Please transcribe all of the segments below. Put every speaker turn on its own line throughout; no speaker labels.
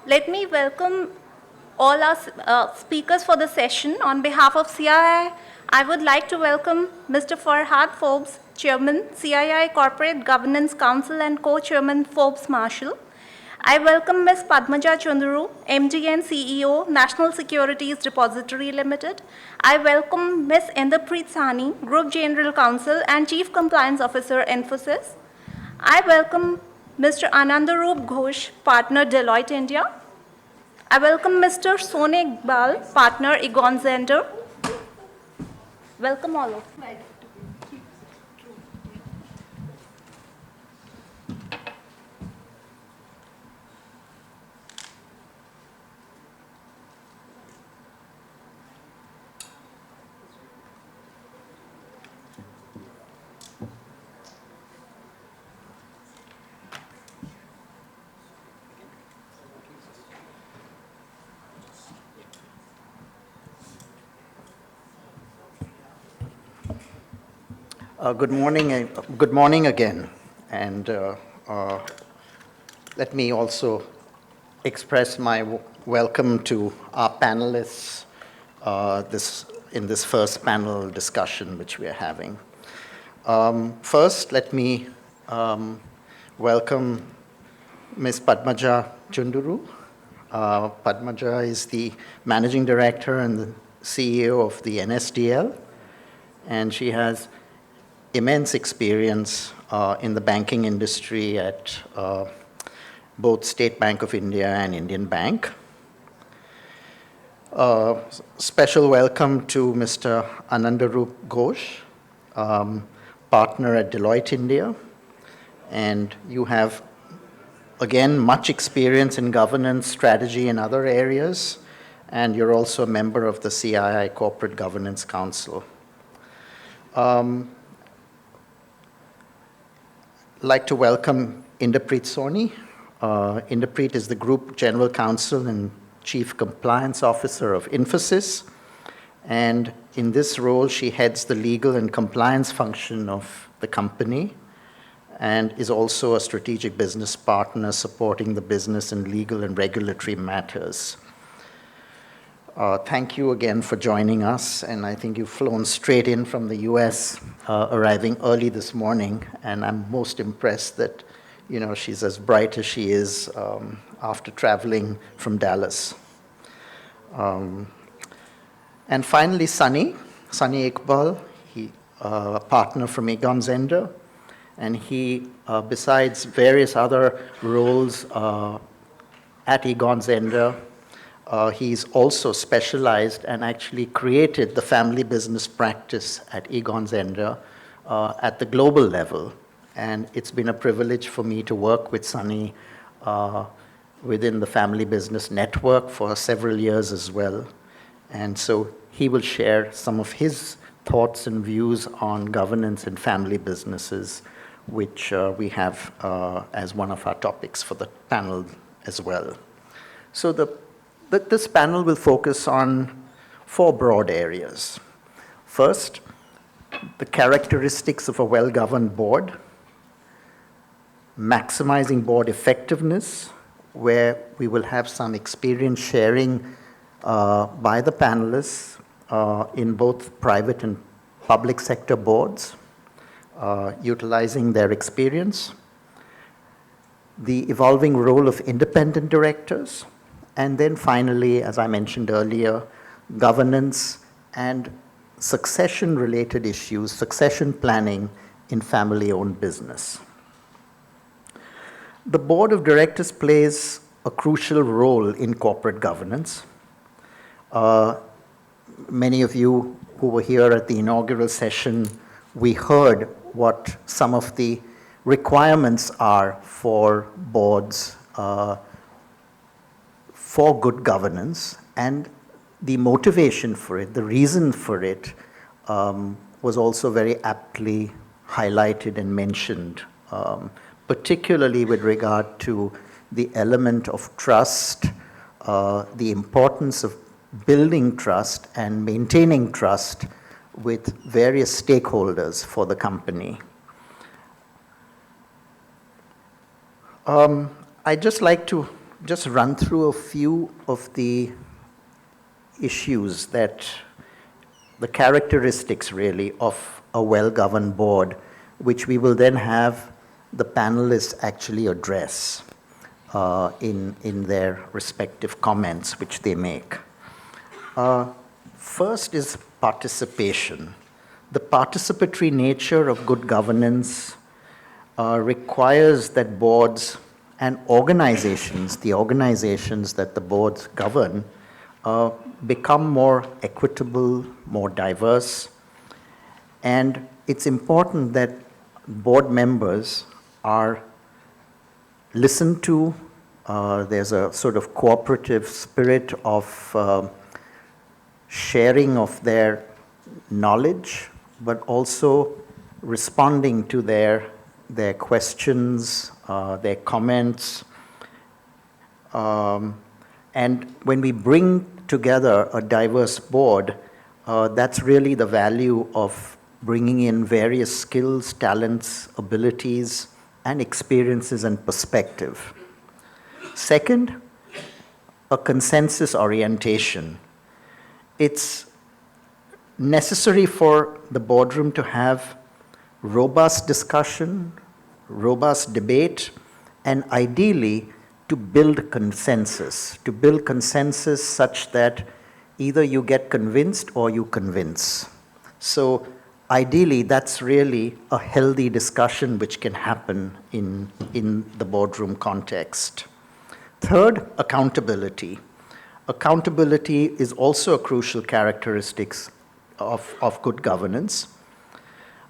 Let me welcome all our speakers for the session. On behalf of CII, I would like to welcome Mr. Farhad Forbes, Chairman, CII Corporate Governance Council and Co-Chairman Forbes Marshall. I welcome Ms. Padmaja Chunduru, MD and CEO, National Securities Depository Limited. I welcome Ms. Inderpreet Sawhney, Group General Counsel and Chief Compliance Officer, Infosys. I welcome Mr. Anandorup Ghose, Partner, Deloitte India. I welcome Mr. Sawhney, Partner, R.A.I.S.E. Welcome all of you.
Good morning again, and let me also express my welcome to our panelists in this first panel discussion which we are having. First, let me welcome Ms. Padmaja Chunduru. Padmaja is the Managing Director and the CEO of the NSDL, and she has immense experience in the banking industry at both State Bank of India and Indian Bank. Special welcome to Mr. Anandorup Ghose, partner at Deloitte India. And you have, again, much experience in governance, strategy, and other areas. And you're also a member of the CII Corporate Governance Council. Like to welcome Inderpreet Sawhney. Inderpreet is the Group General Counsel and Chief Compliance Officer of Infosys. And in this role, she heads the legal and compliance function of the company and is also a strategic business partner supporting the business in legal and regulatory matters. Thank you again for joining us, and I think you've flown straight in from the US, arriving early this morning, and I'm most impressed that, she's as bright as she is after traveling from Dallas. And finally, Sunny Iqbal, he a partner from Egon Zehnder, and he, besides various other roles at Egon Zehnder, he's also specialized and actually created the family business practice at Egon Zehnder at the global level. And it's been a privilege for me to work with Sunny within the family business network for several years as well. And so he will share some of his thoughts and views on governance in family businesses, which we have as one of our topics for the panel as well. So this panel will focus on 4 broad areas. First, the characteristics of a well-governed board, maximizing board effectiveness, where we will have some experience sharing by the panelists in both private and public sector boards, utilizing their experience, the evolving role of independent directors, and then finally, as I mentioned earlier, governance and succession-related issues, succession planning in family-owned business. The board of directors plays a crucial role in corporate governance. Many of you who were here at the inaugural session, we heard what some of the requirements are for boards for good governance, and the motivation for it, the reason for it, was also very aptly highlighted and mentioned, particularly with regard to the element of trust, the importance of building trust and maintaining trust with various stakeholders for the company. I'd just like to just run through a few of the issues that the characteristics really of a well-governed board, which we will then have the panelists actually address in their respective comments which they make. First is participation. The participatory nature of good governance requires that boards and organizations, the organizations that the boards govern, become more equitable, more diverse. And it's important that board members are listened to. There's a sort of cooperative spirit of sharing of their knowledge, but also responding to their questions, their comments. And when we bring together a diverse board, that's really the value of bringing in various skills, talents, abilities, and experiences and perspective. Second, a consensus orientation. It's necessary for the boardroom to have robust discussion, robust debate, and ideally to build consensus such that either you get convinced or you convince. So ideally, that's really a healthy discussion which can happen in the boardroom context. Third, accountability. Accountability is also a crucial characteristic of good governance.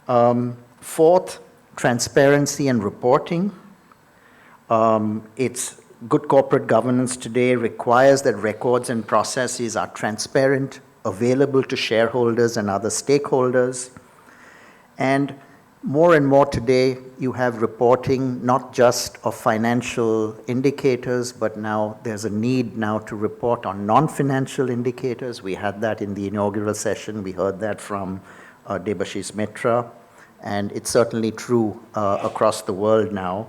Fourth, transparency and reporting. It's good corporate governance today requires that records and processes are transparent, available to shareholders and other stakeholders. And more today, you have reporting not just of financial indicators, but now there's a need now to report on non-financial indicators. We had that in the inaugural session. We heard that from Debashish Mitra. And it's certainly true across the world now,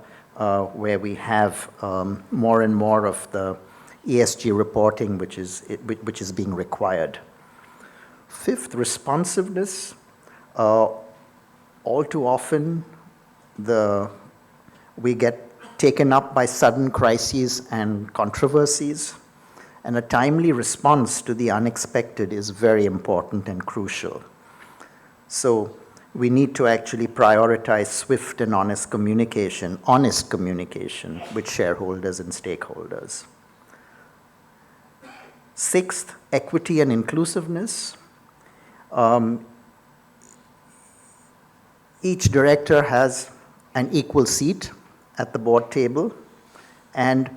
where we have more and more of the ESG reporting which is being required. Fifth, responsiveness. All too often, we get taken up by sudden crises and controversies, and a timely response to the unexpected is very important and crucial. So we need to actually prioritize swift and honest communication with shareholders and stakeholders. Sixth, equity and inclusiveness. Each director has an equal seat at the board table, and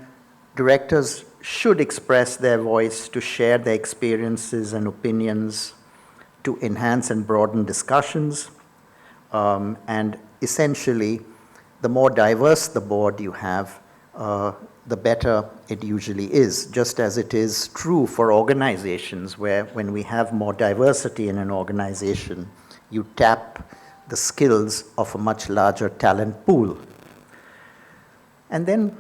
directors should express their voice to share their experiences and opinions to enhance and broaden discussions. And essentially, the more diverse the board you have, the better it usually is, just as it is true for organizations where when we have more diversity in an organization, you tap the skills of a much larger talent pool. And then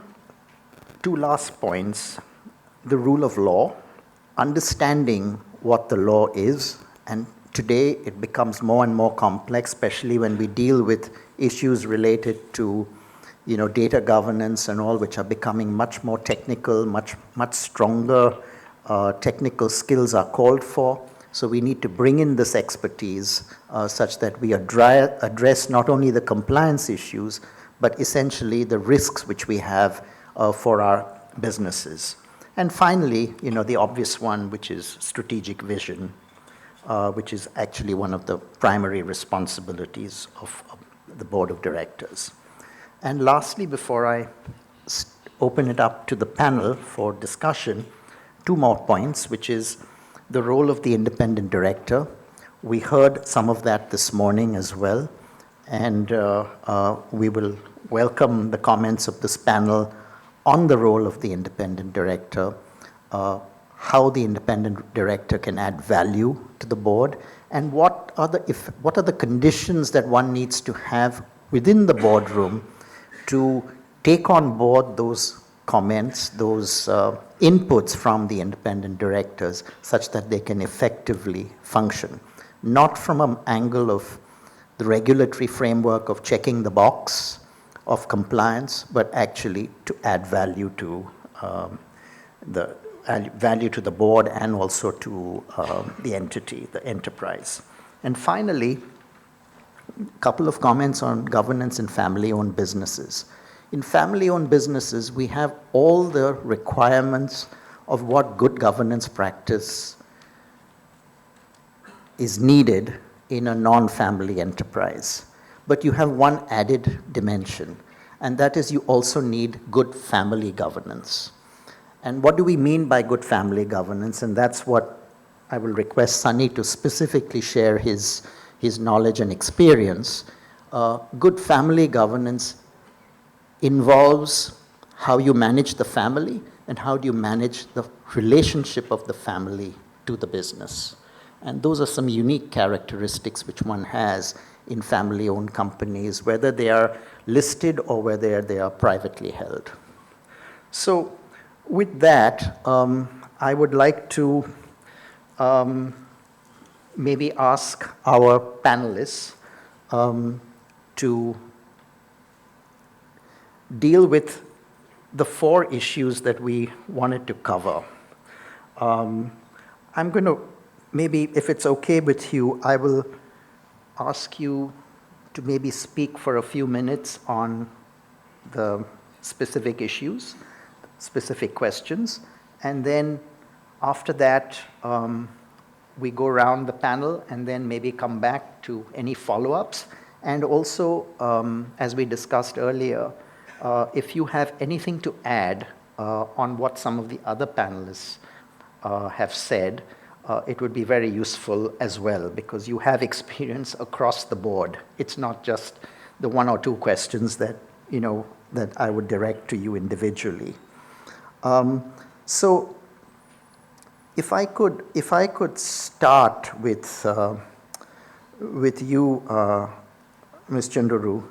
two last points, the rule of law, understanding what the law is, and today it becomes more and more complex, especially when we deal with issues related to data governance and all, which are becoming much more technical, much stronger technical skills are called for. So we need to bring in this expertise such that we address not only the compliance issues, but essentially the risks which we have for our businesses. And finally, the obvious one, which is strategic vision, which is actually one of the primary responsibilities of the board of directors. And lastly, before I open it up to the panel for discussion, two more points, which is the role of the independent director. We heard some of that this morning as well, and we will welcome the comments of this panel on the role of the independent director, how the independent director can add value to the board, and what are the conditions that one needs to have within the boardroom to take on board those comments, those inputs from the independent directors such that they can effectively function, not from an angle of the regulatory framework of checking the box of compliance, but actually to add value to the board and also to the entity, the enterprise. And finally, a couple of comments on governance in family-owned businesses. In family-owned businesses, we have all the requirements of what good governance practice is needed in a non-family enterprise. But you have one added dimension, and that is you also need good family governance. And what do we mean by good family governance? And that's what I will request Sunny to specifically share his knowledge and experience. Good family governance involves how you manage the family and how do you manage the relationship of the family to the business. And those are some unique characteristics which one has in family-owned companies, whether they are listed or whether they are privately held. So with that, I would like to maybe ask our panelists to deal with the 4 issues that we wanted to cover. I'm going to, maybe if it's okay with you, I will ask you to maybe speak for a few minutes on the specific issues, specific questions, and then after that, we go around the panel and then maybe come back to any follow-ups. And also, as we discussed earlier, if you have anything to add on what some of the other panelists have said, it would be very useful as well, because you have experience across the board. It's not just the 1 or 2 questions that, that I would direct to you individually. So if I could start with you, Ms. Chunduru.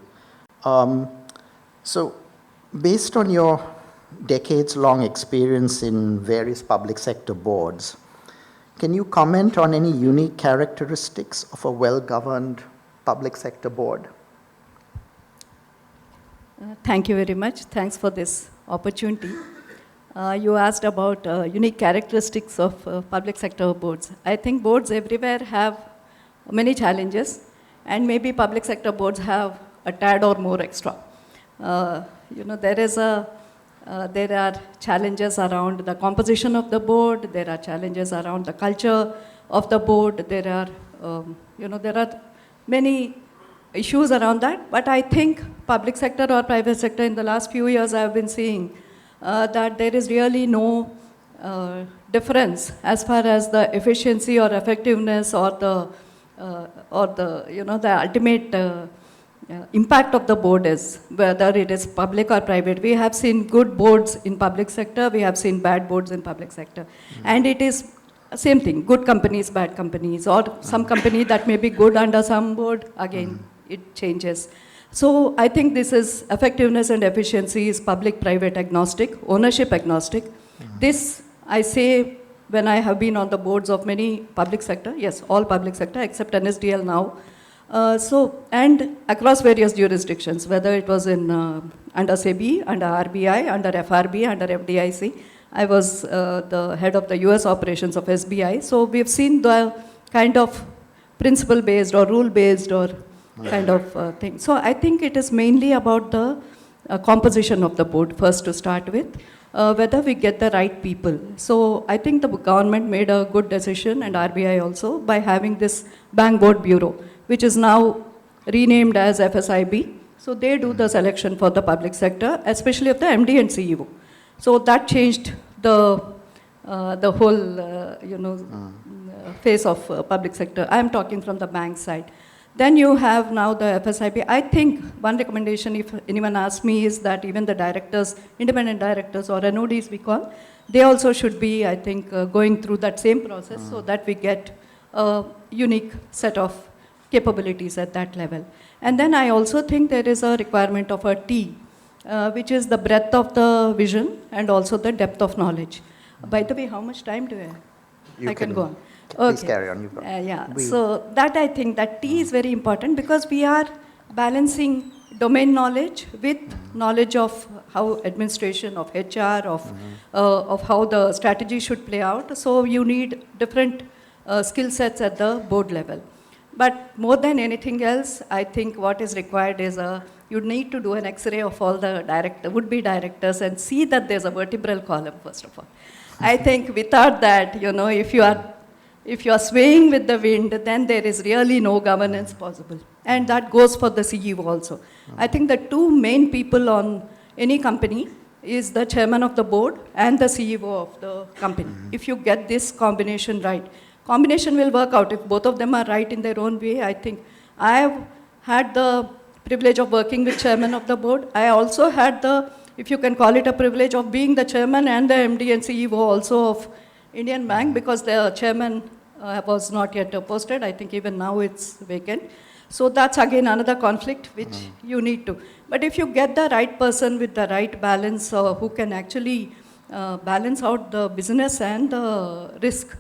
So based on your decades-long experience in various public sector boards, can you comment on any unique characteristics of a well-governed public sector board?
Thank you very much. Thanks for this opportunity. You asked about unique characteristics of public sector boards. I think boards everywhere have many challenges, and maybe public sector boards have a tad or more extra. There are challenges around the composition of the board. There are challenges around the culture of the board. There are many issues around that. But I think public sector or private sector in the last few years, I have been seeing that there is really no difference as far as the efficiency or effectiveness or the ultimate impact of the board is, whether it is public or private. We have seen good boards in public sector, we have seen bad boards in public sector. And it is same thing, good companies, bad companies, or some company that may be good under some board, again, it changes. So I think this is effectiveness and efficiency is public-private agnostic, ownership agnostic. This I say when I have been on the boards of many public sector, yes, all public sector except NSDL now. And across various jurisdictions, whether it was in under SEBI, under RBI, under FRB, under FDIC. I was the head of the US operations of SBI. So we've seen the kind of principle-based or rule-based or kind of thing. So I think it is mainly about the composition of the board, first to start with, whether we get the right people. So I think the government made a good decision, and RBI also, by having this Bank Board Bureau, which is now renamed as FSIB. So they do the selection for the public sector, especially of the MD and CEO. So that changed the whole, face of public sector. I'm talking from the bank side. Then you have now the FSIB. I think one recommendation, if anyone asks me, is that even the directors, independent directors or NODs we call, they also should be, I think, going through that same process so that we get a unique set of capabilities at that level. And then I also think there is a requirement of a T which is the breadth of the vision and also the depth of knowledge. By the way, how much time do I have?
You
I can go on.
Please carry on. You've got-
Yeah,
we-
so that I think that T is very important because we are balancing domain knowledge with knowledge of how administration, of HR, of how the strategy should play out. So you need different skill sets at the board level. But more than anything else, I think what is required is you need to do an X-ray of all the would-be directors and see that there's a vertebral column, first of all. I think without that, if you are swaying with the wind, then there is really no governance possible. And that goes for the CEO also. I think the two main people on any company is the chairman of the board and the CEO of the company. If you get this combination right, combination will work out. If both of them are right in their own way, I think I have had the privilege of working with chairman of the board. I also had the, if you can call it a privilege, of being the chairman and the MD and CEO also of Indian Bank, because the chairman was not yet posted. I think even now it's vacant. So that's again another conflict which you need to. But if you get the right person with the right balance, who can actually balance out the business and the risk,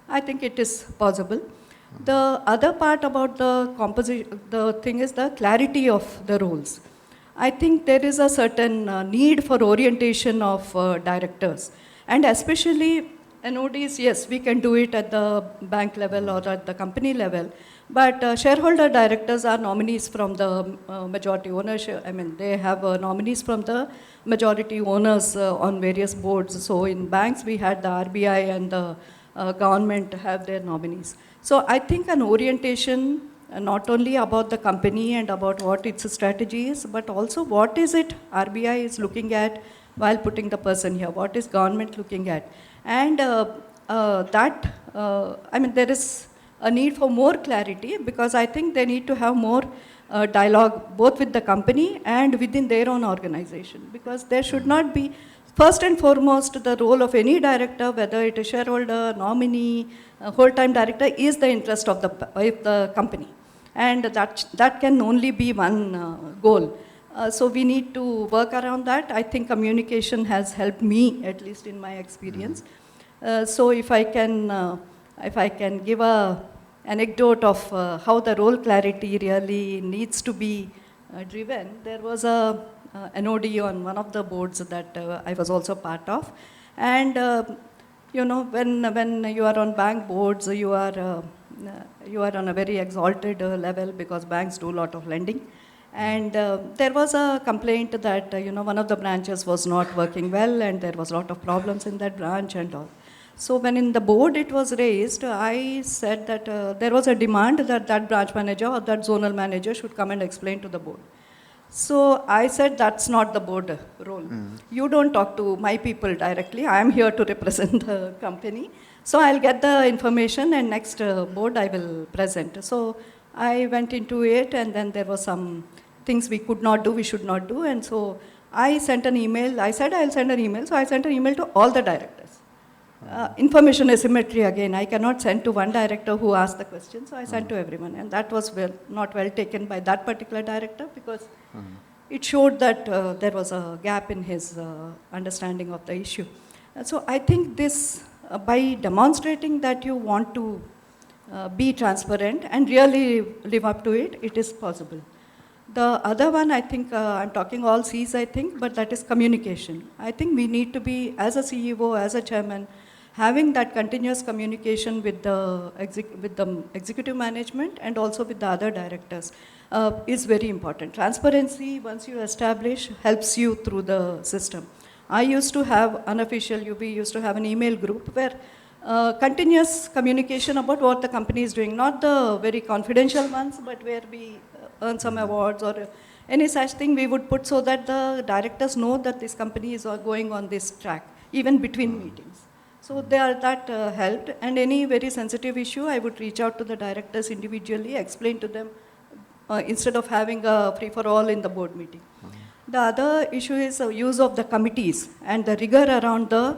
I think it is possible. The other part about the composition, the thing is the clarity of the roles. I think there is a certain need for orientation of directors. And especially NODs, yes, we can do it at the bank level or at the company level. But shareholder directors are nominees from the majority ownership. I mean, they have nominees from the majority owners on various boards. So in banks, we had the R.B.I. and the government have their nominees. So I think an orientation not only about the company and about what its strategy is, but also what is it R.B.I. is looking at while putting the person here, what is government looking at. And there is a need for more clarity because I think they need to have more dialogue both with the company and within their own organization, because there should not be, first and foremost, the role of any director, whether it is shareholder, nominee, whole-time director, is the interest of the company. And that can only be one goal. So we need to work around that. I think communication has helped me, at least in my experience. So if I can give a anecdote of how the role clarity really needs to be driven, there was a NOD on one of the boards that I was also part of. And when you are on bank boards, you are on a very exalted level because banks do a lot of lending. And there was a complaint that one of the branches was not working well, and there was a lot of problems in that branch and all. So when in the board it was raised, I said that there was a demand that that branch manager or that zonal manager should come and explain to the board. So I said that's not the board role. You don't talk to my people directly. I am here to represent the company. So I'll get the information and next board I will present. So I went into it, and then there were some things we could not do, we should not do. And so I sent an email. I said I'll send an email. So I sent an email to all the directors. Information asymmetry again. I cannot send to one director who asked the question, so I sent to everyone. And that was not well taken by that particular director because it showed that there was a gap in his understanding of the issue. So I think this, by demonstrating that you want to be transparent and really live up to it, it is possible. The other one, I think, I'm talking all C's, I think, but that is communication. I think we need to be, as a CEO, as a chairman, having that continuous communication with the executive management and also with the other directors is very important. Transparency, once you establish, helps you through the system. I used to have unofficial, we used to have an email group where continuous communication about what the company is doing, not the very confidential ones, but where we earn some awards or any such thing we would put so that the directors know that this company is going on this track, even between meetings. So that helped. And any very sensitive issue, I would reach out to the directors individually, explain to them, instead of having a free-for-all in the board meeting. The other issue is use of the committees and the rigor around the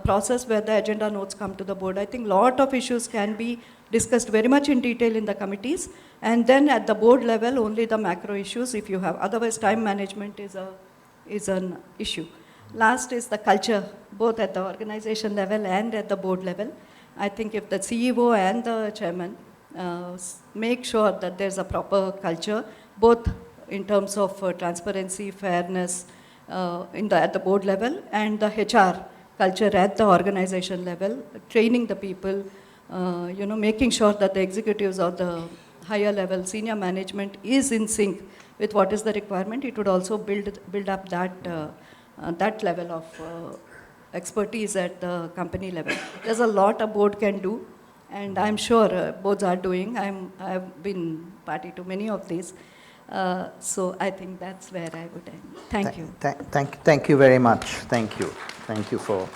process where the agenda notes come to the board. I think a lot of issues can be discussed very much in detail in the committees, and then at the board level, only the macro issues if you have. Otherwise, time management is is an issue. Last is the culture, both at the organization level and at the board level. I think if the CEO and the chairman make sure that there's a proper culture, both in terms of transparency, fairness at the board level, and the HR culture at the organization level, training the people, making sure that the executives or the higher level senior management is in sync with what is the requirement. It would also build up that level of expertise at the company level. There's a lot a board can do, and I'm sure boards are doing. I've been party to many of these. So I think that's where I would end. Thank you.
Thank you very much. Thank you. Thank you for,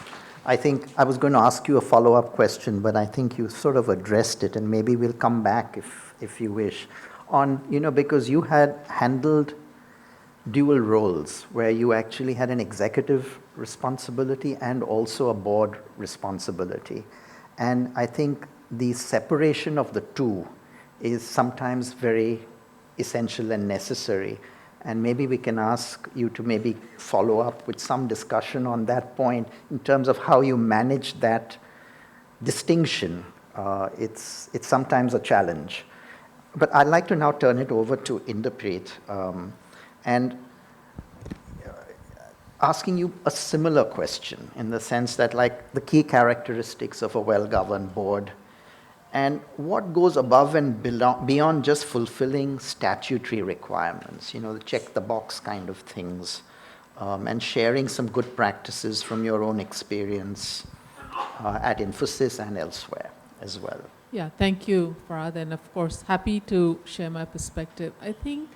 I think I was going to ask you a follow-up question, but I think you sort of addressed it, and maybe we'll come back if you wish. On, because you had handled dual roles where you actually had an executive responsibility and also a board responsibility. And I think the separation of the two is sometimes very essential and necessary. And maybe we can ask you to maybe follow up with some discussion on that point in terms of how you manage that distinction. It's sometimes a challenge. But I'd like to now turn it over to Inderpreet and asking you a similar question in the sense that, like, the key characteristics of a well-governed board and what goes above and beyond just fulfilling statutory requirements, the check-the-box kind of things, and sharing some good practices from your own experience at Infosys and elsewhere as well.
Yeah, thank you, Farhad, and of course, happy to share my perspective. I think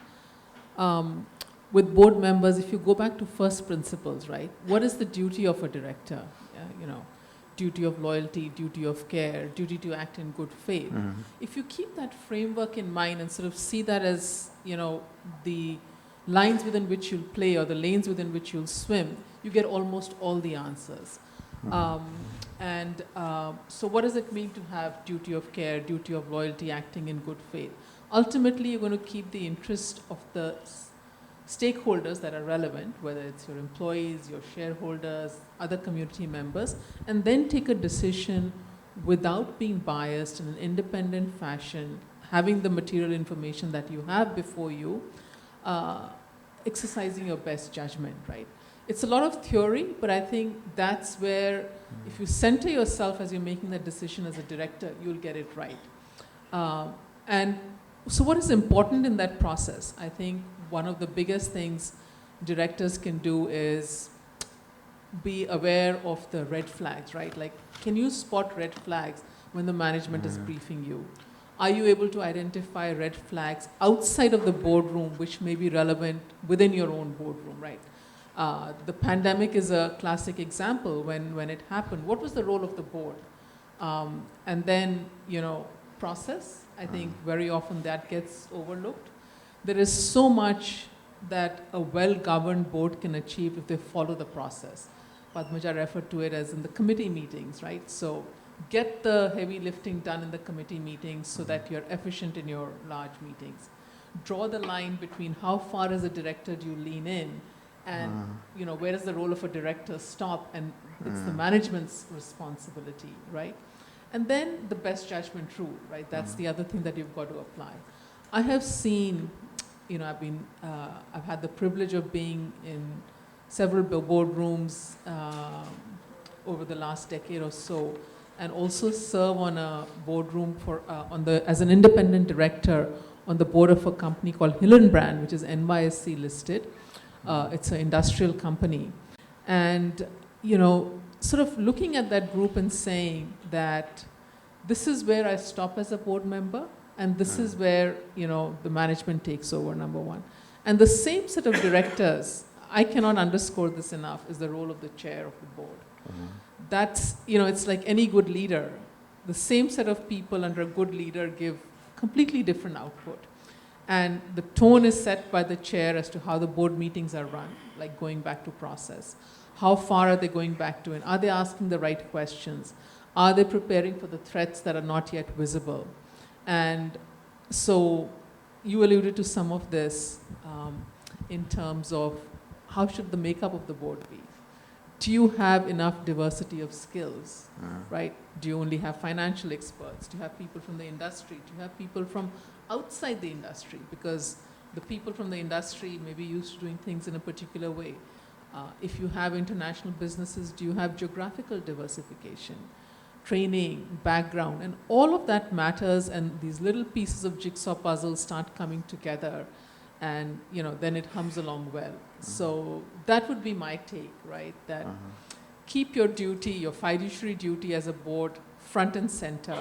with board members, if you go back to first principles, right, what is the duty of a director? Duty of loyalty, duty of care, duty to act in good faith. Mm-hmm. If you keep that framework in mind and sort of see that as, the lines within which you'll play or the lanes within which you'll swim, you get almost all the answers. Mm-hmm. So what does it mean to have duty of care, duty of loyalty, acting in good faith? Ultimately, you're going to keep the interest of the stakeholders that are relevant, whether it's your employees, your shareholders, other community members, and then take a decision without being biased in an independent fashion, having the material information that you have before you, exercising your best judgment, right? It's a lot of theory, but I think that's where, if you center yourself as you're making that decision as a director, you'll get it right. And so what is important in that process? I think one of the biggest things directors can do is be aware of the red flags, right? Like, can you spot red flags when the management is briefing you? Are you able to identify red flags outside of the boardroom which may be relevant within your own boardroom, right? The pandemic is a classic example. When it happened, what was the role of the board? And then, process. I think very often that gets overlooked. There is so much that a well-governed board can achieve if they follow the process. Padmaja referred to it as in the committee meetings, right? So get the heavy lifting done in the committee meetings so that you're efficient in your large meetings. Draw the line between how far as a director do you lean in and where does the role of a director stop, and it's the management's responsibility, right? And then the best judgment rule, right? That's the other thing that you've got to apply. I have seen, I've had the privilege of being in several boardrooms over the last decade or so, and also serve on a boardroom as an independent director on the board of a company called Hillenbrand, which is NYSE listed. It's an industrial company. And, sort of looking at that group and saying that this is where I stop as a board member, and this is where, the management takes over, number one. And the same set of directors, I cannot underscore this enough, is the role of the chair of the board. Mm-hmm. That's, it's like any good leader. The same set of people under a good leader give completely different output. And the tone is set by the chair as to how the board meetings are run, like going back to process. How far are they going back to, and are they asking the right questions? Are they preparing for the threats that are not yet visible? And so you alluded to some of this in terms of how should the makeup of the board be? Do you have enough diversity of skills, right? Do you only have financial experts? Do you have people from the industry? Do you have people from outside the industry? Because the people from the industry may be used to doing things in a particular way. If you have international businesses, do you have geographical diversification, training, background, and all of that matters, and these little pieces of jigsaw puzzles start coming together, and then it hums along well. So that would be my take, right? That keep your duty, your fiduciary duty as a board, front and center.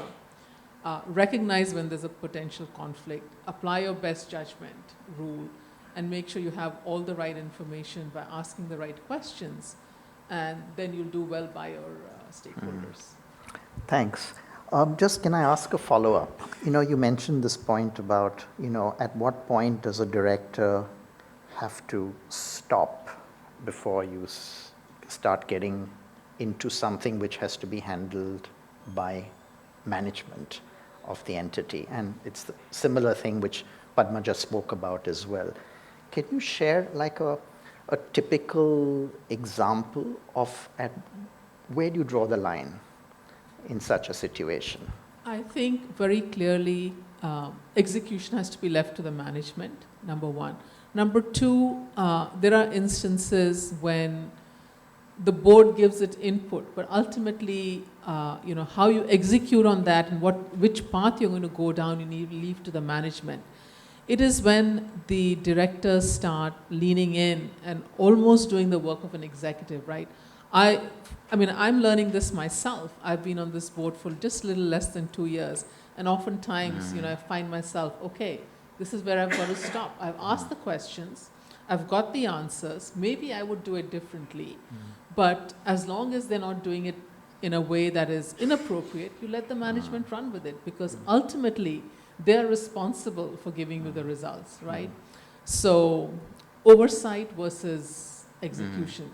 Recognize when there's a potential conflict, apply your best judgment rule, and make sure you have all the right information by asking the right questions, and then you'll do well by your stakeholders.
Thanks. Just can I ask a follow-up? You mentioned this point about, at what point does a director have to stop before you start getting into something which has to be handled by management of the entity? And it's the similar thing which Padmaja spoke about as well. Can you share like a typical example of where do you draw the line in such a situation?
I think very clearly execution has to be left to the management, number one. Number two, there are instances when the board gives it input, but ultimately, how you execute on that and which path you're going to go down, you need to leave to the management. It is when the directors start leaning in and almost doing the work of an executive, right? I mean, I'm learning this myself. I've been on this board for just a little less than 2 years, and oftentimes, I find myself, okay, this is where I've got to stop. I've asked the questions, I've got the answers. Maybe I would do it differently, but as long as they're not doing it in a way that is inappropriate, you let the management run with it, because ultimately they're responsible for giving you the results, right? So oversight versus execution.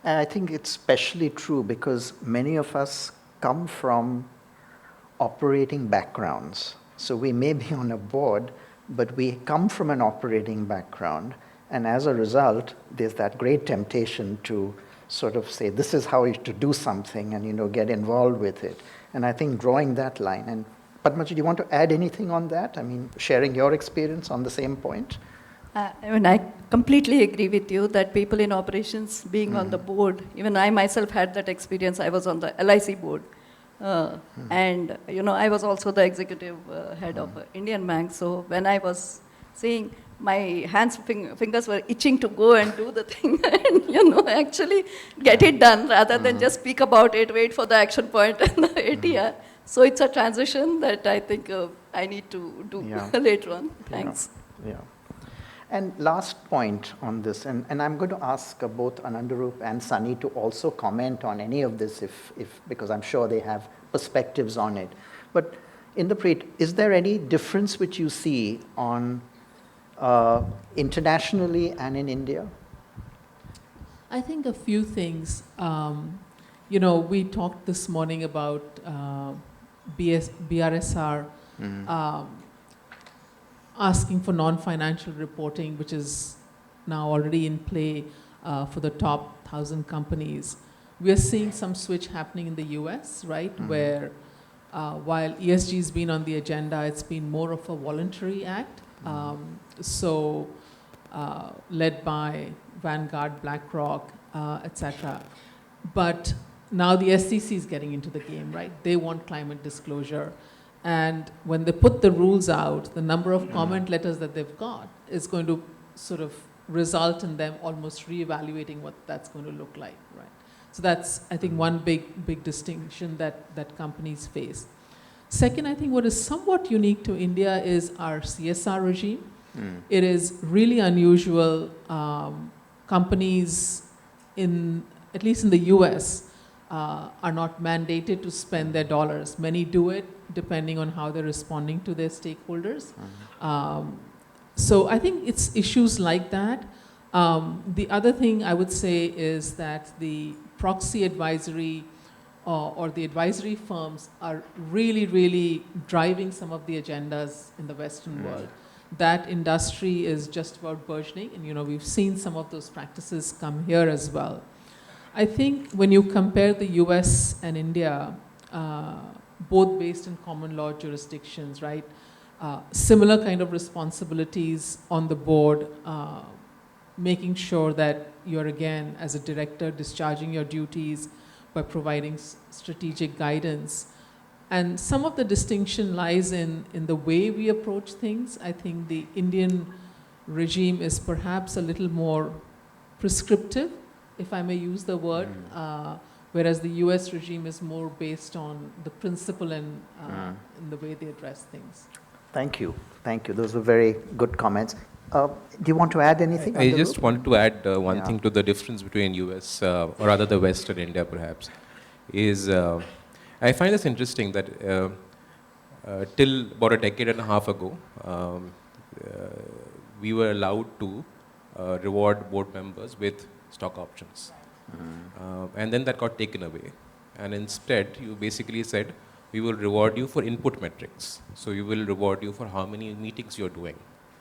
And I think it's especially true because many of us come from operating backgrounds. So we may be on a board, but we come from an operating background. And as a result, there's that great temptation to sort of say, this is how you to do something and, get involved with it. And I think drawing that line. And Padmaja, do you want to add anything on that? I mean, sharing your experience on the same point?
I completely agree with you that people in operations being on the board, even I myself had that experience. I was on the LIC board. And, I was also the executive head of Indian Bank. So when I was seeing my fingers were itching to go and do the thing and, actually get it done rather than just speak about it, wait for the action point and the ATR. So it's a transition that I think I need to do later on. Thanks.
Yeah. And last point on this, and I'm going to ask both Anandorup and Sawhney to also comment on any of this because I'm sure they have perspectives on it. But Inderpreet, is there any difference which you see on internationally and in India?
I think a few things. We talked this morning about BRSR asking for non-financial reporting, which is now already in play for the top 1,000 companies. We are seeing some switch happening in the US, right, where while ESG has been on the agenda, it's been more of a voluntary act. Led by Vanguard, BlackRock, etc. But now the SEC is getting into the game, right? They want climate disclosure. And when they put the rules out, the number of comment letters that they've got is going to sort of result in them almost reevaluating what that's going to look like, right? So that's, I think, one big distinction that companies face. Second, I think what is somewhat unique to India is our CSR regime. It is really unusual. Companies, at least in the US, are not mandated to spend their dollars. Many do it depending on how they're responding to their stakeholders. So I think it's issues like that. The other thing I would say is that the proxy advisory or the advisory firms are really, really driving some of the agendas in the Western world. that industry is just about burgeoning, and we've seen some of those practices come here as well. I think when you compare the US and India, both based in common law jurisdictions, right, similar kind of responsibilities on the board, making sure that you're, again, as a director, discharging your duties by providing strategic guidance. And some of the distinction lies in the way we approach things. I think the Indian regime is perhaps a little more prescriptive, if I may use the word, whereas the US regime is more based on the principle and in the way they address things.
Thank you. Thank you. Those were very good comments. Do you want to add anything?
I just wanted to add one thing to the difference between US, or rather the West and India perhaps, is I find this interesting that till about a decade and a half ago, we were allowed to reward board members with stock options. And then that got taken away. And instead, you basically said, we will reward you for input metrics. So we will reward you for how many meetings you're doing,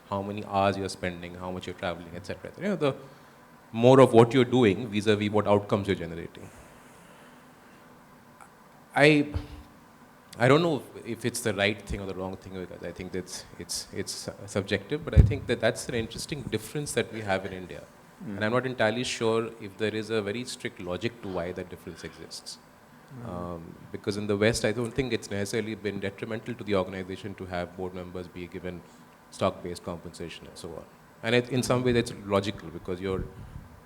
how many hours you're spending, how much you're traveling, etc. The more of what you're doing vis-a-vis what outcomes you're generating. I don't know if it's the right thing or the wrong thing, because I think that it's subjective, but I think that that's an interesting difference that we have in India. And I'm not entirely sure if there is a very strict logic to why that difference exists. Because in the West, I don't think it's necessarily been detrimental to the organization to have board members be given stock-based compensation and so on. And in some ways, it's logical because you're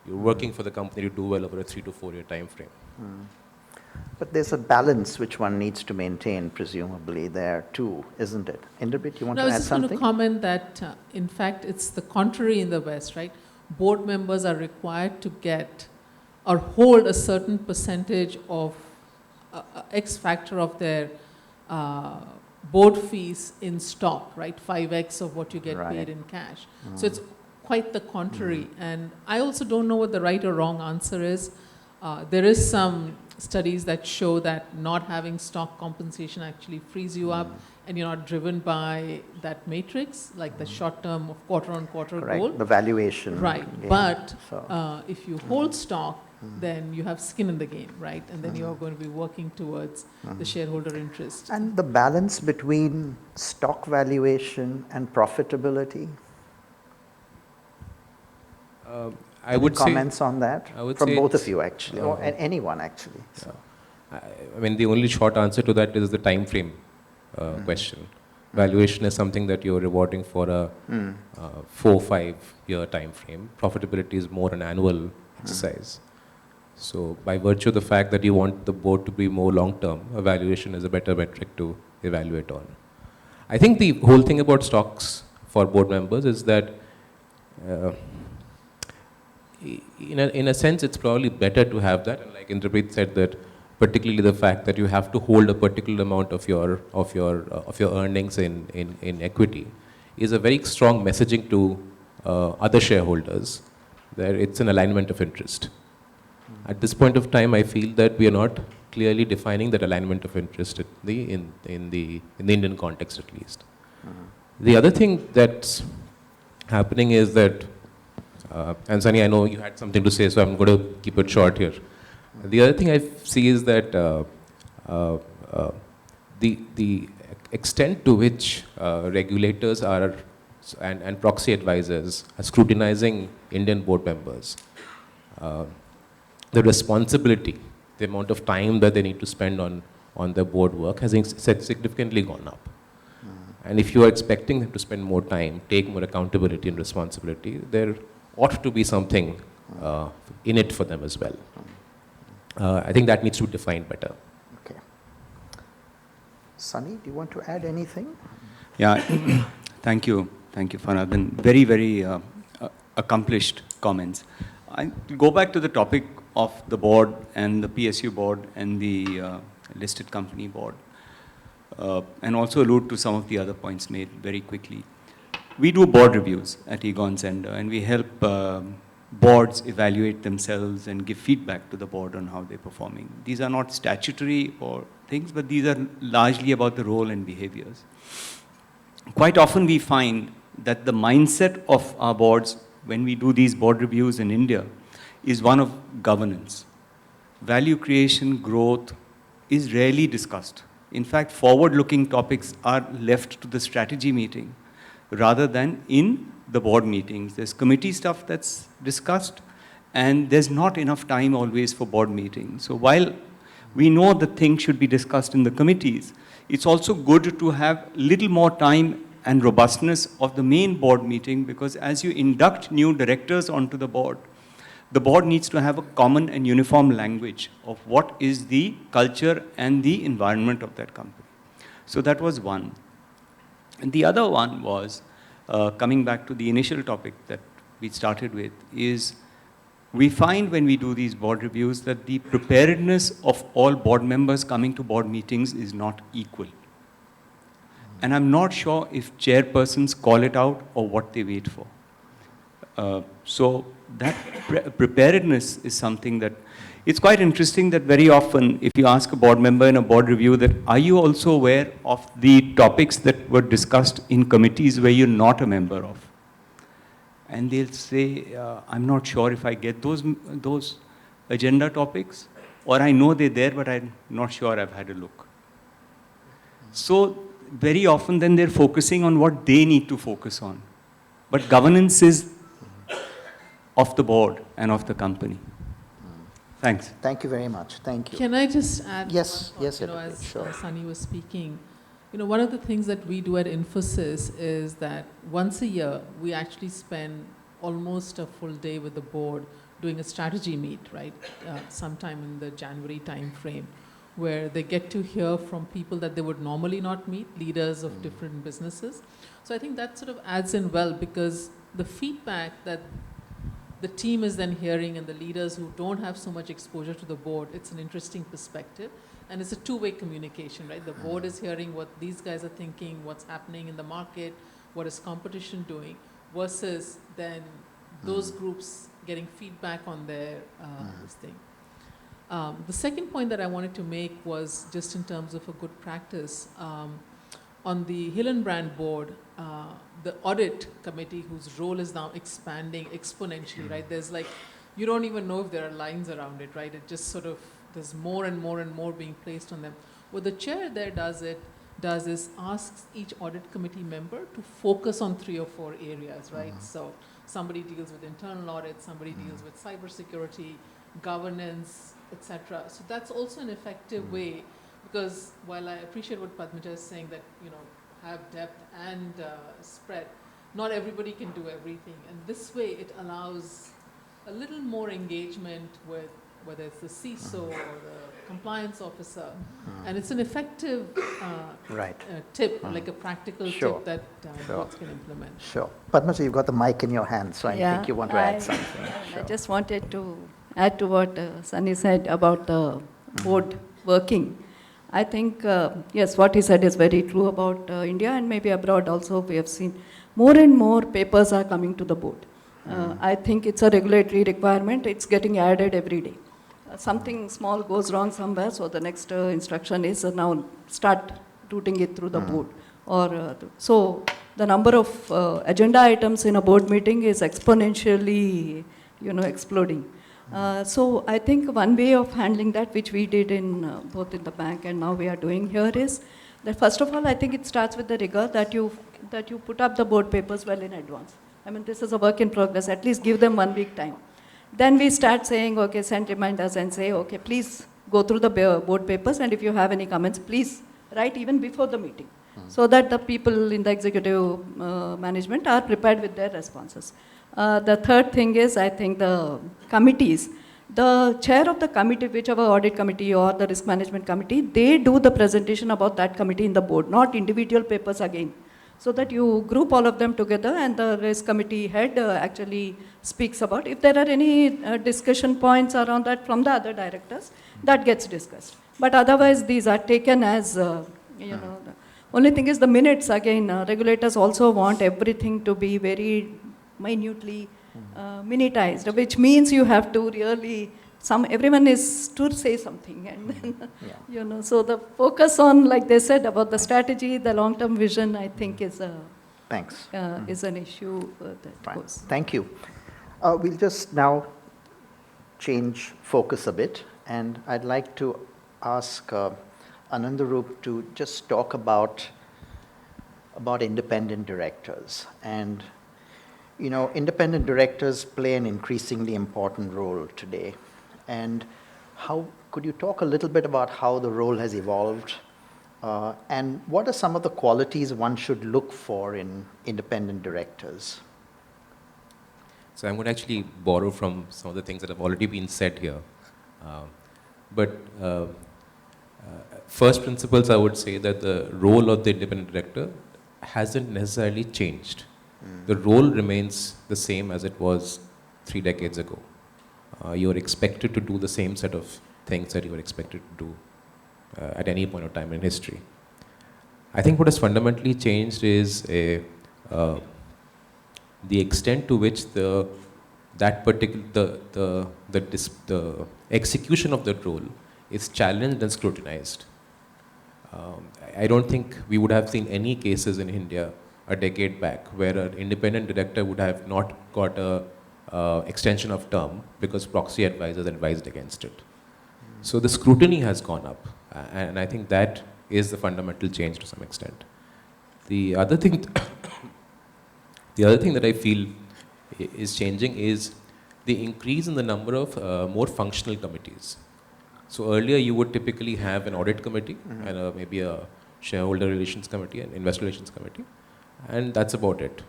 working for the company to do well over a 3 to 4 year time frame.
But there's a balance which one needs to maintain, presumably, there too, isn't it? Inderpreet, you want to add something?
I was just going to comment that, in fact, it's the contrary in the West, right? Board members are required to get or hold a certain percentage of X factor of their board fees in stock, right? 5x of what you get paid in cash. So it's quite the contrary. And I also don't know what the right or wrong answer is. There is some studies that show that not having stock compensation actually frees you up and you're not driven by that matrix, like the short-term of quarter-on-quarter goal.
The valuation.
Right,
game.
but
So,
if you hold stock, then you have skin in the game, right? And then you're going to be working towards the shareholder interest.
and the balance between stock valuation and profitability?
I would say
Comments on that?
I would
From
say
both of
it's,
you, actually, or anyone, actually. So.
I mean, the only short answer to that is the time frame question. Valuation is something that you're rewarding for a 4-5 year time frame. Profitability is more an annual exercise. So by virtue of the fact that you want the board to be more long term, a valuation is a better metric to evaluate on. I think the whole thing about stocks for board members is that in a sense, it's probably better to have that. And like Inderpreet said, that particularly the fact that you have to hold a particular amount of your earnings in equity is a very strong messaging to other shareholders that it's an alignment of interest. At this point of time, I feel that we are not clearly defining that alignment of interest in the Indian context, at least. The other thing that's happening is that. And Sunny, I know you had something to say, so I'm going to keep it short here. The other thing I see is that the extent to which regulators are and proxy advisors are scrutinizing Indian board members, the responsibility, the amount of time that they need to spend on their board work has significantly gone up. And if you are expecting them to spend more time, take more accountability and responsibility, there ought to be something in it for them as well. I think that needs to be defined better.
Okay. Sunny, do you want to add anything?
Yeah, thank you. Thank you, Farhad. And very, very accomplished comments. I go back to the topic of the board and the PSU board and the listed company board, and also allude to some of the other points made very quickly. We do board reviews at Egon Zender, and we help boards evaluate themselves and give feedback to the board on how they're performing. These are not statutory or things, but these are largely about the role and behaviors. Quite often we find that the mindset of our boards when we do these board reviews in India is one of governance. Value creation, growth is rarely discussed. In fact, forward-looking topics are left to the strategy meeting rather than in the board meetings. There's committee stuff that's discussed, and there's not enough time always for board meetings. So while we know that things should be discussed in the committees, it's also good to have little more time and robustness of the main board meeting, because as you induct new directors onto the board needs to have a common and uniform language of what is the culture and the environment of that company. So that was one. And the other one was, coming back to the initial topic that we started with, is we find when we do these board reviews that the preparedness of all board members coming to board meetings is not equal. And I'm not sure if chairpersons call it out or what they wait for. So that preparedness is something that, it's quite interesting that very often if you ask a board member in a board review that, are you also aware of the topics that were discussed in committees where you're not a member of? And they'll say, I'm not sure if I get those agenda topics, or I know they're there, but I'm not sure I've had a look. So very often then they're focusing on what they need to focus on. But governance is of the board and of the company. Thanks.
Thank you very much. Thank you.
Can I just add?
Yes,
one thought?
yes,
You know,
Inderpreet,
as
sure.
Sunny was speaking, you know, one of the things that we do at Infosys is that once a year we actually spend almost a full day with the board doing a strategy meet, right? Sometime in the January time frame, where they get to hear from people that they would normally not meet, leaders of different businesses. So I think that sort of adds in well, because the feedback that the team is then hearing and the leaders who don't have so much exposure to the board, it's an interesting perspective. And it's a two-way communication, right? The board is hearing what these guys are thinking, what's happening in the market, what is competition doing, versus then those groups getting feedback on their this thing. The second point that I wanted to make was just in terms of a good practice. On the Hillenbrand board, the audit committee, whose role is now expanding exponentially, right? There's like, you don't even know if there are lines around it, right? It just sort of, there's more and more and more being placed on them. What the chair there does is asks each audit committee member to focus on 3 or 4 areas, right? So somebody deals with internal audit, somebody deals with cybersecurity, governance, etc. So that's also an effective way, because while I appreciate what Padmaja is saying, that, you know, have depth and spread, not everybody can do everything. And this way it allows a little more engagement with whether it's the CISO or the compliance officer. And it's an effective tip, like a practical tip that boards can implement.
Sure. Padmaja, you've got the mic in your hand, so I think you want to add something.
I just wanted to add to what Sunny said about the board working. I think, yes, what he said is very true about India, and maybe abroad also we have seen more and more papers are coming to the board. I think it's a regulatory requirement. It's getting added every day. Something small goes wrong somewhere, so the next instruction is now start routing it through the board. Or so the number of agenda items in a board meeting is exponentially, exploding. So I think one way of handling that, which we did in both in the bank and now we are doing here, is that first of all, I think it starts with the rigor that you put up the board papers well in advance. I mean, this is a work in progress. At least give them 1 week time. Then we start saying, okay, send reminders and say, okay, please go through the board papers, and if you have any comments, please write even before the meeting, so that the people in the executive management are prepared with their responses. The third thing is, I think the committees, the chair of the committee, whichever audit committee or the risk management committee, they do the presentation about that committee in the board, not individual papers again. So that you group all of them together, and the risk committee head actually speaks about. If there are any discussion points around that from the other directors, that gets discussed. But otherwise, these are taken as, the only thing is the minutes, again, regulators also want everything to be very minutely minutized, which means you have to really, everyone is to say something, and then, so the focus on, like they said, about the strategy, the long-term vision, I think is
Thanks.
is an issue that
Fine.
goes.
Thank you. We'll just now change focus a bit, and I'd like to ask Anandorup to just talk about independent directors. And, you know, independent directors play an increasingly important role today. And how could you talk a little bit about how the role has evolved, and what are some of the qualities one should look for in independent directors?
So I'm going to actually borrow from some of the things that have already been said here. First principles, I would say that the role of the independent director hasn't necessarily changed. The role remains the same as it was 3 decades ago. You're expected to do the same set of things that you were expected to do at any point of time in history. I think what has fundamentally changed is the extent to which the execution of that role is challenged and scrutinized. I don't think we would have seen any cases in India a decade back where an independent director would have not got a extension of term because proxy advisors advised against it. So the scrutiny has gone up, and I think that is the fundamental change to some extent. The other thing that I feel is changing is the increase in the number of more functional committees. So earlier you would typically have an audit committee and maybe a shareholder relations committee and investor relations committee, and that's about it.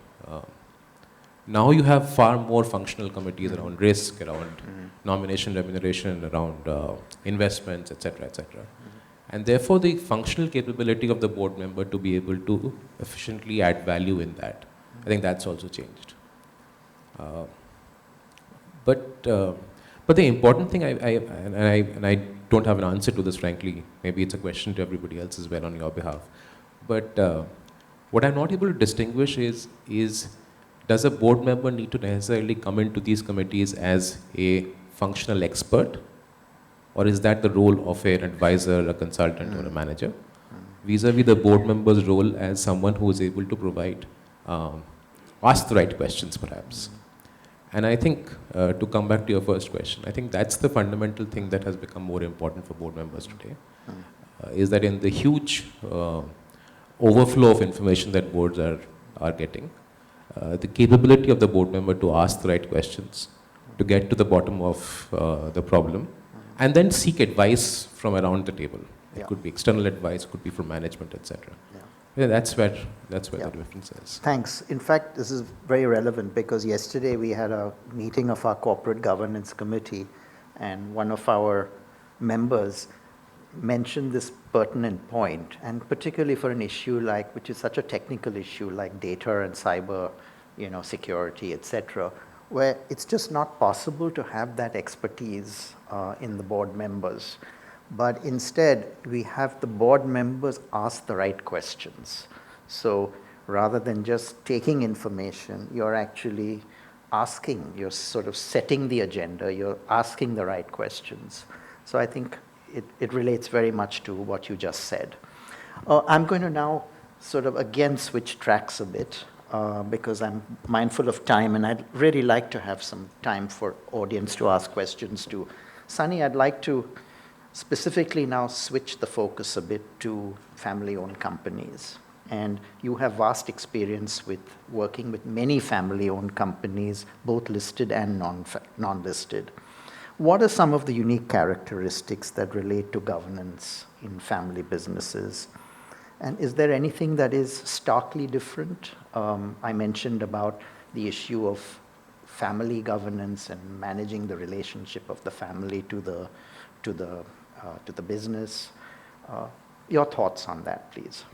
Now you have far more functional committees around risk, around nomination, remuneration, around investments, etc., etc. And therefore the functional capability of the board member to be able to efficiently add value in that, I think that's also changed. But the important thing, I don't have an answer to this, frankly. Maybe it's a question to everybody else as well on your behalf. But what I'm not able to distinguish is does a board member need to necessarily come into these committees as a functional expert, or is that the role of an advisor, a consultant, or a manager, vis-a-vis the board member's role as someone who is able to provide, ask the right questions, perhaps. And I think, to come back to your first question, I think that's the fundamental thing that has become more important for board members today, is that in the huge overflow of information that boards are getting, the capability of the board member to ask the right questions, to get to the bottom of the problem, and then seek advice from around the table. It could be external advice, could be from management, etc. Yeah, that's where the difference is.
Thanks. In fact, this is very relevant because yesterday we had a meeting of our corporate governance committee, and one of our members mentioned this pertinent point, and particularly for an issue which is such a technical issue like data and cyber, security, etc., where it's just not possible to have that expertise in the board members. But instead, we have the board members ask the right questions. So rather than just taking information, you're actually asking, you're sort of setting the agenda, you're asking the right questions. So I think it relates very much to what you just said. I'm going to now sort of again switch tracks a bit because I'm mindful of time, and I'd really like to have some time for audience to ask questions to Sunny. I'd like to specifically now switch the focus a bit to family-owned companies. And you have vast experience with working with many family-owned companies, both listed and non-listed. What are some of the unique characteristics that relate to governance in family businesses? And is there anything that is starkly different? I mentioned about the issue of family governance and managing the relationship of the family to the business. Your thoughts on that, please.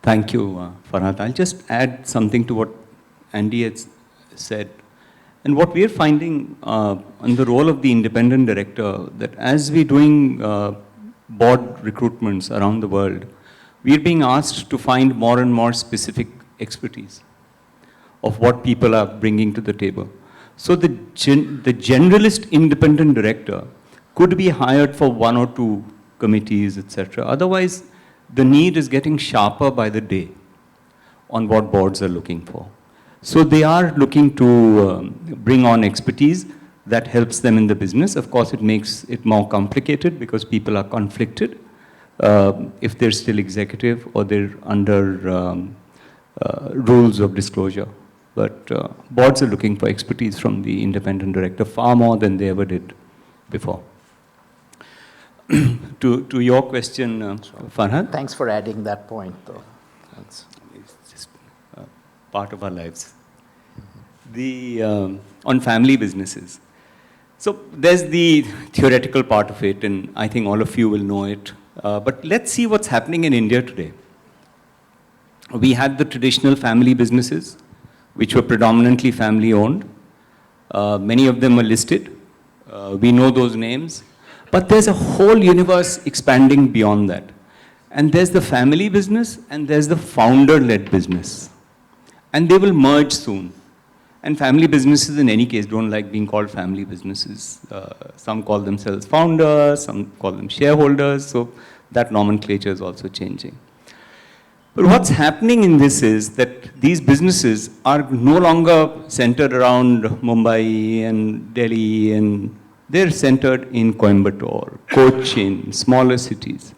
Thank you, Farhad. I'll just add something to what Andy had said. And what we're finding on the role of the independent director, that as we're doing board recruitments around the world, we're being asked to find more and more specific expertise of what people are bringing to the table. So the generalist independent director could be hired for 1 or 2 committees, etc. Otherwise, the need is getting sharper by the day. on what boards are looking for. So they are looking to bring on expertise that helps them in the business. Of course, it makes it more complicated because people are conflicted if they're still executive or they're under rules of disclosure. But boards are looking for expertise from the independent director far more than they ever did before. To your question, Farhad.
Thanks for adding that point, though. Thanks.
It's just part of our lives. On family businesses. So there's the theoretical part of it, and I think all of you will know it. But let's see what's happening in India today. We had the traditional family businesses, which were predominantly family owned. Many of them were listed. We know those names. But there's a whole universe expanding beyond that. And there's the family business and there's the founder-led business. And they will merge soon. And family businesses in any case don't like being called family businesses. Some call themselves founders, some call them shareholders. So that nomenclature is also changing. But what's happening in this is that these businesses are no longer centered around Mumbai and Delhi, and they're centered in Coimbatore, Cochin, smaller cities.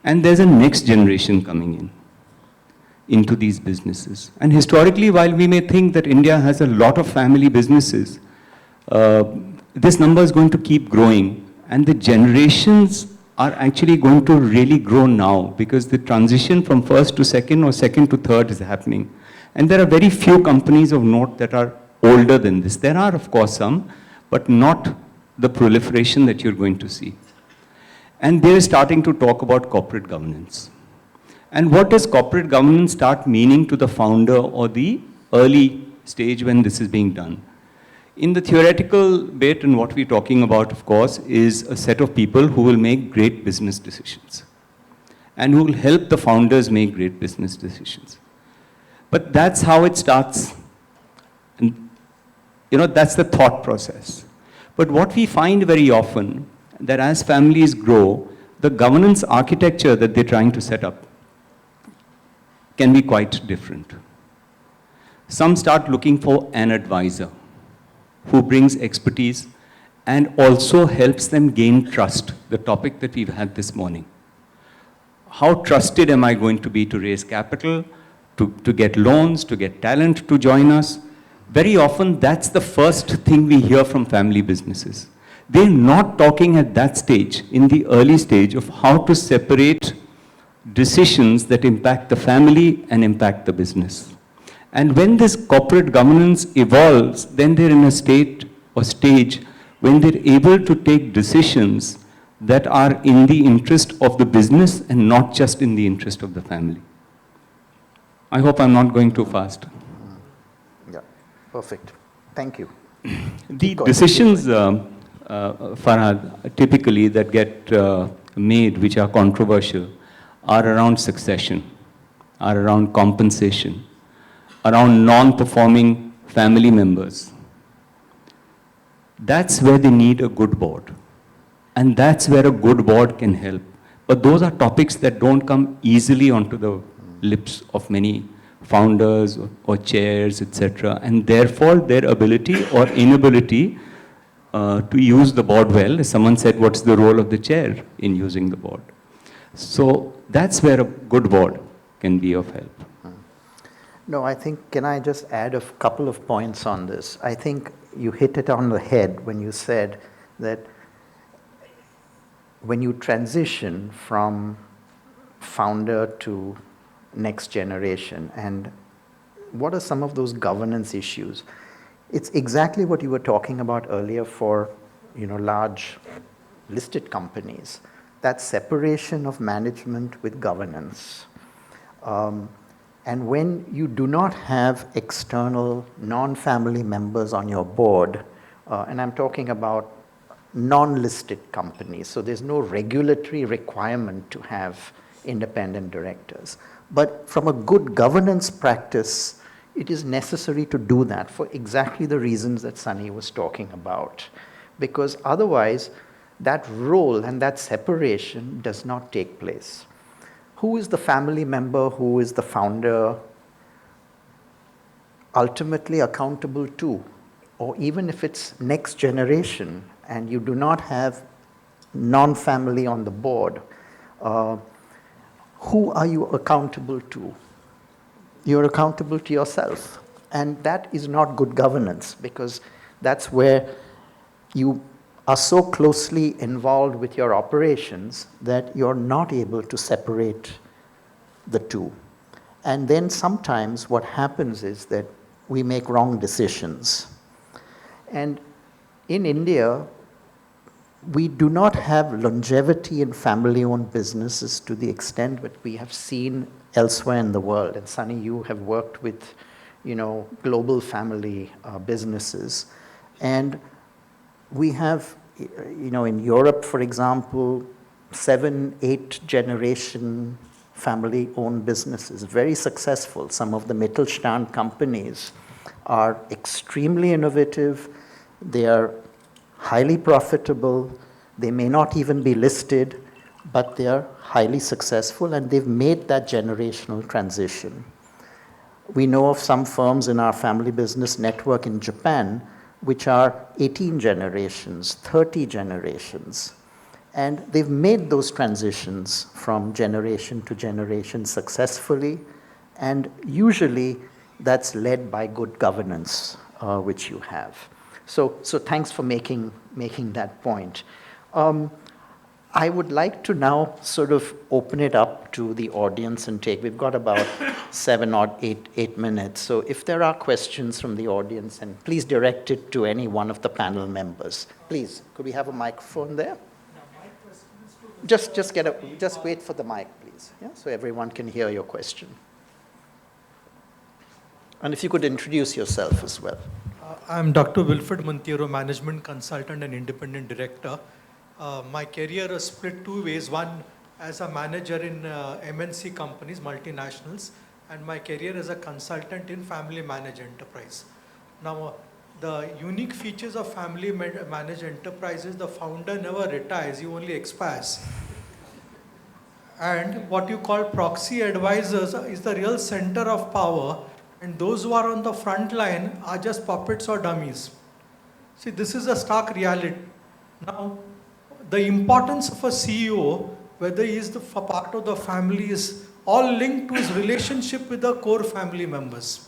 And there's a next generation coming into these businesses. And historically, while we may think that India has a lot of family businesses, this number is going to keep growing. And the generations are actually going to really grow now because the transition from first to second or second to third is happening. And there are very few companies of note that are older than this. There are, of course, some, but not the proliferation that you're going to see. And they're starting to talk about corporate governance. And what does corporate governance start meaning to the founder or the early stage when this is being done? In the theoretical bit, and what we're talking about, of course, is a set of people who will make great business decisions and who will help the founders make great business decisions. But that's how it starts. And, that's the thought process. But what we find very often, that as families grow, the governance architecture that they're trying to set up can be quite different. Some start looking for an advisor who brings expertise and also helps them gain trust, the topic that we've had this morning. How trusted am I going to be to raise capital, to get loans, to get talent to join us? Very often, that's the first thing we hear from family businesses. They're not talking at that stage, in the early stage, of how to separate decisions that impact the family and impact the business. And when this corporate governance evolves, then they're in a state or stage when they're able to take decisions that are in the interest of the business and not just in the interest of the family. I hope I'm not going too fast.
Yeah, perfect. Thank you.
The decisions, Farhad, typically that get made, which are controversial, are around succession, are around compensation, around non-performing family members. That's where they need a good board. And that's where a good board can help. But those are topics that don't come easily onto the lips of many founders or chairs, etc. And therefore, their ability or inability to use the board well, as someone said, what's the role of the chair in using the board? So that's where a good board can be of help.
No, I think, can I just add a couple of points on this? I think you hit it on the head when you said that when you transition from founder to next generation, and what are some of those governance issues? It's exactly what you were talking about earlier for, large listed companies. That separation of management with governance. And when you do not have external non-family members on your board, and I'm talking about non-listed companies, so there's no regulatory requirement to have independent directors. But from a good governance practice, it is necessary to do that for exactly the reasons that Sunny was talking about. Because otherwise, that role and that separation does not take place. Who is the family member? Who is the founder? ultimately accountable to, or even if it's next generation and you do not have non-family on the board, who are you accountable to? You're accountable to yourself. And that is not good governance, because that's where you are so closely involved with your operations that you're not able to separate the two. And then sometimes what happens is that we make wrong decisions. And in India, we do not have longevity in family-owned businesses to the extent that we have seen elsewhere in the world. And Sunny, you have worked with, global family businesses. And we have, in Europe, for example, 7, 8 generation family-owned businesses, very successful. Some of the Mittelstand companies are extremely innovative. They are highly profitable. They may not even be listed, but they are highly successful, and they've made that generational transition. We know of some firms in our family business network in Japan which are 18 generations, 30 generations. And they've made those transitions from generation to generation successfully, and usually that's led by good governance, which you have. So thanks for making that point. I would like to now sort of open it up to the audience and we've got about 7 or 8 minutes. So if there are questions from the audience, and please direct it to any one of the panel members. Please, could we have a microphone there? Just wait for the mic, please, so everyone can hear your question. And if you could introduce yourself as well.
I'm Dr. Wilfred Monteiro, Management Consultant and Independent Director. My career is split 2 ways. One, as a manager in MNC companies, multinationals, and my career as a consultant in family managed enterprise. Now, the unique features of family managed enterprises, the founder never retires, he only expires. And what you call proxy advisors is the real center of power, and those who are on the front line are just puppets or dummies. See, this is a stark reality. Now, the importance of a CEO, whether he is part of the family, is all linked to his relationship with the core family members.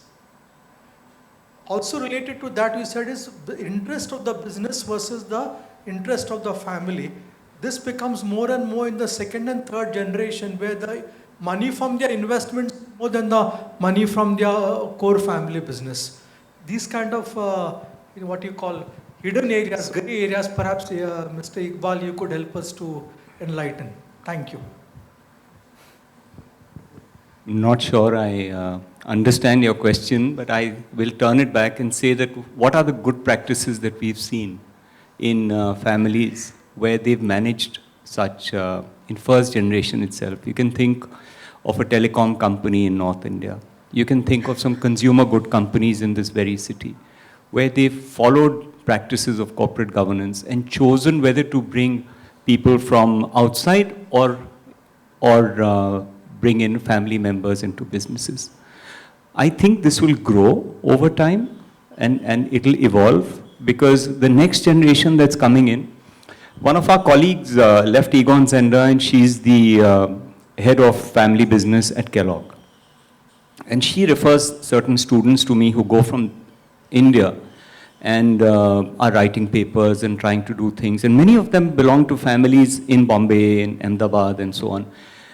Also related to that, we said, is the interest of the business versus the interest of the family. This becomes more and more in the 2nd and 3rd generation, where the money from their investments more than the money from their core family business. These kind of, what you call hidden areas, gray areas, perhaps Mr. Iqbal, you could help us to enlighten. Thank you.
Not sure I understand your question, but I will turn it back and say that what are the good practices that we've seen in families where they've managed such, in first generation itself. You can think of a telecom company in North India. You can think of some consumer good companies in this very city where they've followed practices of corporate governance and chosen whether to bring people from outside or bring in family members into businesses. I think this will grow over time and it'll evolve, because the next generation that's coming in, one of our colleagues left Egon Zender, and she's the head of family business at Kellogg. And she refers certain students to me who go from India and are writing papers and trying to do things. And many of them belong to families in Bombay, in Ahmedabad, and so on.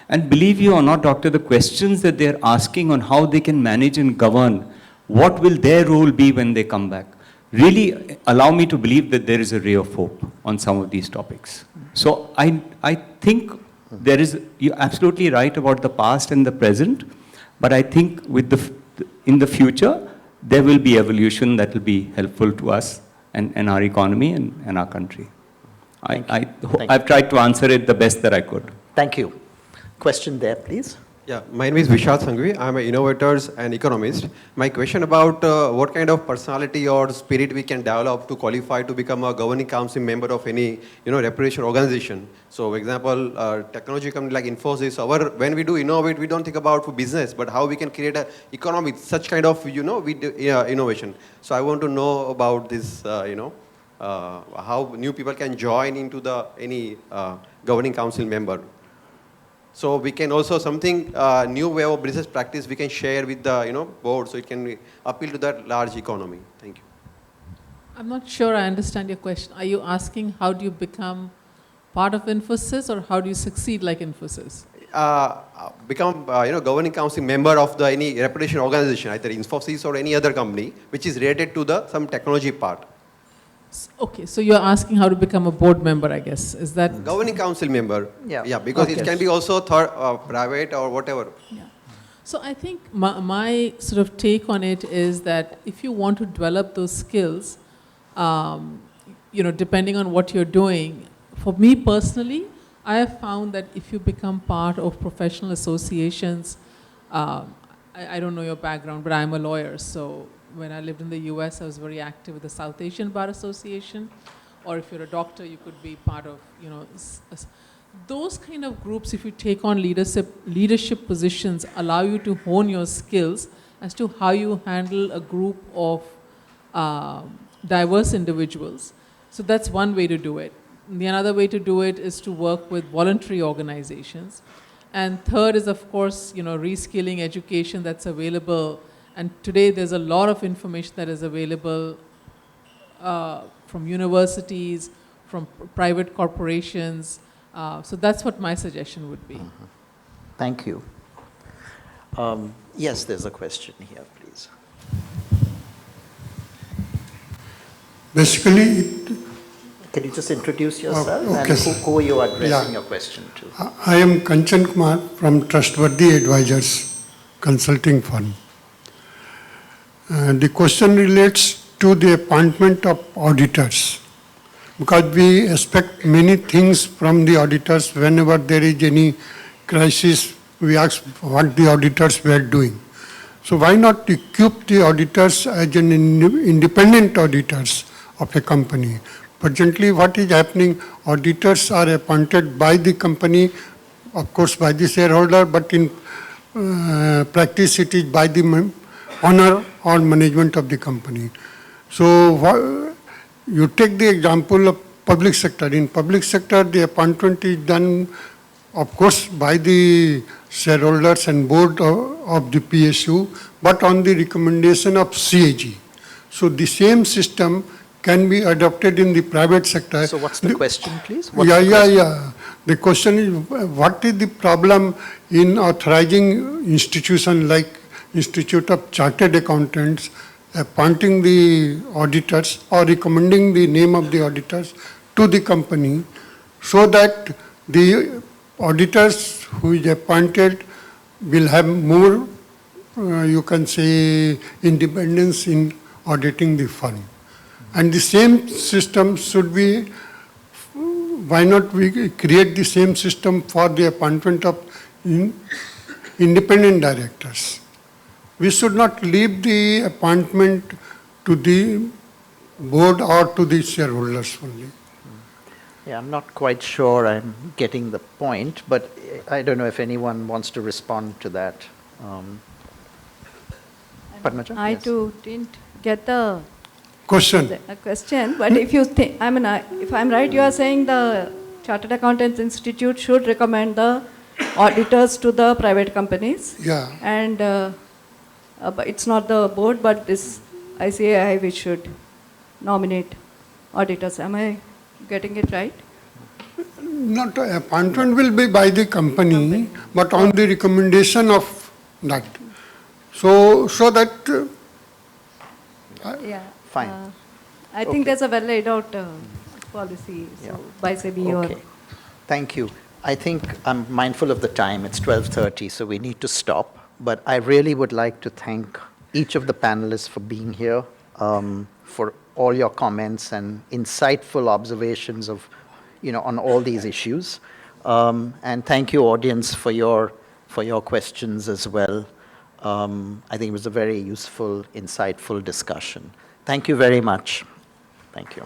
And believe you or not, doctor, the questions that they're asking on how they can manage and govern, what will their role be when they come back, really allow me to believe that there is a ray of hope on some of these topics. So I think you're absolutely right about the past and the present, but I think in the future, there will be evolution that will be helpful to us and our economy and our country. I've tried to answer it the best that I could.
Thank you. Question there, please.
Yeah, my name is Vishal Sanghvi. I'm an innovator and economist. My question about what kind of personality or spirit we can develop to qualify to become a governing council member of any, reputation organization. So, for example, technology company like Infosys, when we do innovate, we don't think about for business, but how we can create an economy, such kind of, innovation. So, I want to know about this, how new people can join into any governing council member. So we can also something new way of business practice we can share with the board, so it can appeal to that large economy. Thank you.
I'm not sure I understand your question. Are you asking how do you become part of Infosys, or how do you succeed like Infosys?
Become governing council member of any reputation organization, either Infosys or any other company, which is related to some technology part.
Okay, so you're asking how to become a board member, I guess. Is that
Governing council member?
Yeah.
Yeah, because
Okay.
it can be also private or whatever.
Yeah. So I think my sort of take on it is that if you want to develop those skills, depending on what you're doing, for me personally, I have found that if you become part of professional associations, I don't know your background, but I'm a lawyer, so when I lived in the US, I was very active with the South Asian Bar Association, or if you're a doctor, you could be part of, those kind of groups, if you take on leadership positions, allow you to hone your skills as to how you handle a group of diverse individuals. So that's one way to do it. The another way to do it is to work with voluntary organizations. And third is, of course, reskilling education that's available. And today there's a lot of information that is available from universities, from private corporations. So that's what my suggestion would be.
Mm-hmm. Thank you. Yes, there's a question here, please.
Basically,
Can you just introduce yourself
okay,
and
sir.
who you are addressing
Yeah.
your question to?
I am Kanchan Kumar from Trustworthy Advisors Consulting Firm. The question relates to the appointment of auditors, because we expect many things from the auditors. Whenever there is any crisis, we ask what the auditors were doing. So why not equip the auditors as an independent auditors of a company? Presently, what is happening, auditors are appointed by the company, of course by the shareholder, but in practice it is by the owner or management of the company. So you take the example of public sector. In public sector, the appointment is done, of course, by the shareholders and board of the PSU, but on the recommendation of CAG. So the same system can be adopted in the private sector.
So what's the question, please?
Yeah. The question is, what is the problem in authorizing institution like Institute of Chartered Accountants, appointing the auditors or recommending the name of the auditors to the company, so that the auditors who is appointed will have more, you can say, independence in auditing the firm. And the same system should be, why not we create the same system for the appointment of independent directors? We should not leave the appointment to the board or to the shareholders only.
Yeah, I'm not quite sure I'm getting the point, but I don't know if anyone wants to respond to that. Padmaja?
I
Yes.
too didn't get the
Question.
question, but if you think, if I'm right, you are saying the Chartered Accountants Institute should recommend the auditors to the private companies.
Yeah.
And but it's not the board, but this ICAI which should nominate auditors. Am I getting it right?
Not appointment will be by the company, but on the recommendation of that. So that
Yeah.
Fine.
I think
Okay.
there's a well laid out policy, so
Yeah.
by SEBI or.
Okay. Thank you. I think I'm mindful of the time. It's 12:30, so we need to stop. But I really would like to thank each of the panelists for being here, for all your comments and insightful observations of, on all these issues. And thank you, audience, for your for your questions as well. I think it was a very useful, insightful discussion. Thank you very much. Thank you.